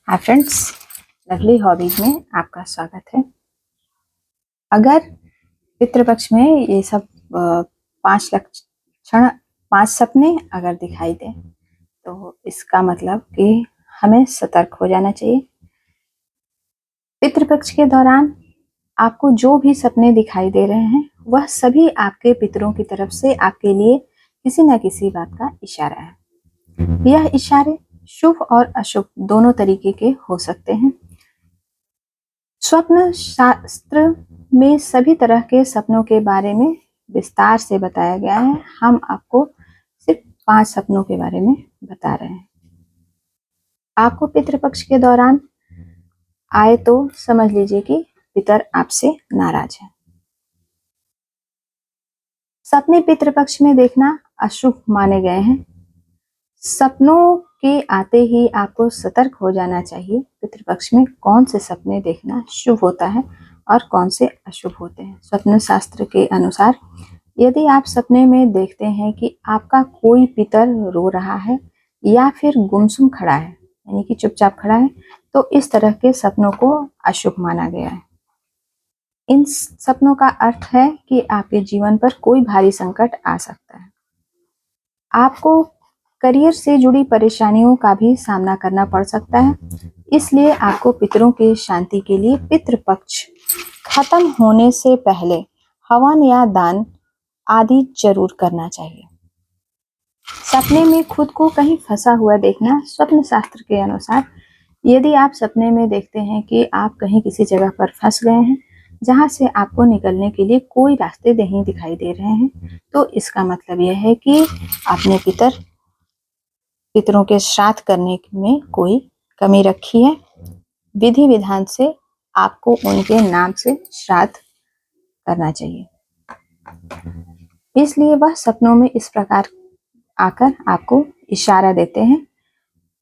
Hi friends, lovely hobbies में आपका स्वागत है। अगर पितृपक्ष में ये सब 5 सपने अगर दिखाई दें तो इसका मतलब कि हमें सतर्क हो जाना चाहिए। पितृपक्ष के दौरान आपको जो भी सपने दिखाई दे रहे हैं वह सभी आपके पितरों की तरफ से आपके लिए किसी न किसी बात का इशारा है। यह इशारे शुभ और अशुभ दोनों तरीके के हो सकते हैं। स्वप्न शास्त्र में सभी तरह के सपनों के बारे में विस्तार से बताया गया है। हम आपको सिर्फ 5 सपनों के बारे में बता रहे हैं। आपको पितृपक्ष के दौरान आए तो समझ लीजिए कि पितर आपसे नाराज है। सपने पितृपक्ष में देखना अशुभ माने गए हैं। सपनों के आते ही आपको सतर्क हो जाना चाहिए। पितृपक्ष में कौन से सपने देखना शुभ होता है और कौन से अशुभ होते हैं। स्वप्न शास्त्र के अनुसार यदि आप सपने में देखते हैं कि आपका कोई पितर रो रहा है या फिर गुमसुम खड़ा है, यानी कि चुपचाप खड़ा है, तो इस तरह के सपनों को अशुभ माना गया है। इन सपनों का अर्थ है कि आपके जीवन पर कोई भारी संकट आ सकता है। आपको करियर से जुड़ी परेशानियों का भी सामना करना पड़ सकता है। इसलिए आपको पितरों की शांति के लिए पितृपक्ष खत्म होने से पहले हवन या दान आदि जरूर करना चाहिए। सपने में खुद को कहीं फंसा हुआ देखना। स्वप्न शास्त्र के अनुसार यदि आप सपने में देखते हैं कि आप कहीं किसी जगह पर फंस गए हैं जहां से आपको निकलने के लिए कोई रास्ते नहीं दिखाई दे रहे हैं, तो इसका मतलब यह है कि आपने पितरों के श्राद्ध करने में कोई कमी रखी है। विधि विधान से आपको उनके नाम से श्राद्ध करना चाहिए। इसलिए वह सपनों में इस प्रकार आकर आपको इशारा देते हैं।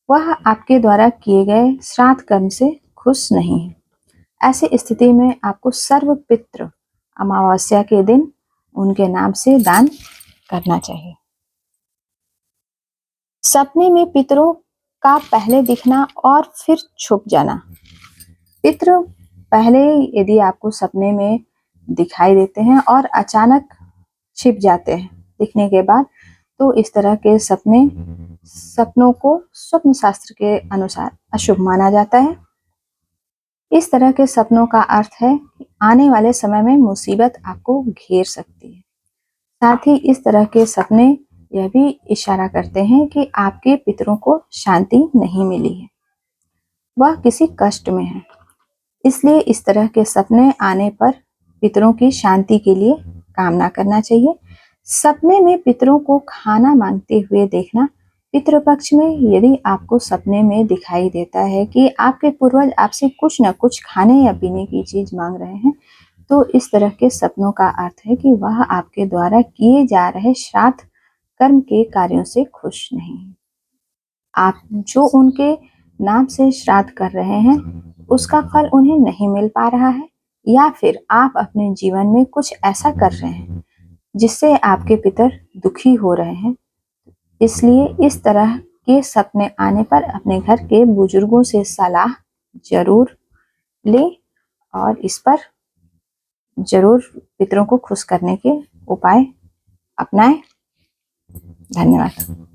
वह आपके द्वारा किए गए श्राद्ध कर्म से खुश नहीं है। ऐसी स्थिति में आपको सर्व पितृ अमावस्या के दिन उनके नाम से दान करना चाहिए। सपने में पितरों का पहले दिखना और फिर छुप जाना। पितृ पहले यदि आपको सपने में दिखाई देते हैं और अचानक छिप जाते हैं दिखने के बाद, तो इस तरह के सपनों को स्वप्न शास्त्र के अनुसार अशुभ माना जाता है। इस तरह के सपनों का अर्थ है कि आने वाले समय में मुसीबत आपको घेर सकती है। साथ ही इस तरह के सपने यह भी इशारा करते हैं कि आपके पितरों को शांति नहीं मिली है, वह किसी कष्ट में है। इसलिए इस तरह के सपने आने पर पितरों की शांति के लिए कामना करना चाहिए। सपने में पितरों को खाना मांगते हुए देखना। पितृपक्ष में यदि आपको सपने में दिखाई देता है कि आपके पूर्वज आपसे कुछ न कुछ खाने या पीने की चीज मांग रहे हैं, तो इस तरह के सपनों का अर्थ है कि वह आपके द्वारा किए जा रहे श्राद्ध कर्म के कार्यों से खुश नहीं है। आप जो उनके नाम से श्राद्ध कर रहे हैं उसका फल उन्हें नहीं मिल पा रहा है, या फिर आप अपने जीवन में कुछ ऐसा कर रहे हैं जिससे आपके पितर दुखी हो रहे हैं। इसलिए इस तरह के सपने आने पर अपने घर के बुजुर्गों से सलाह जरूर लें और इस पर जरूर पितरों को खुश करने के उपाय अपनाएं। धन्यवाद।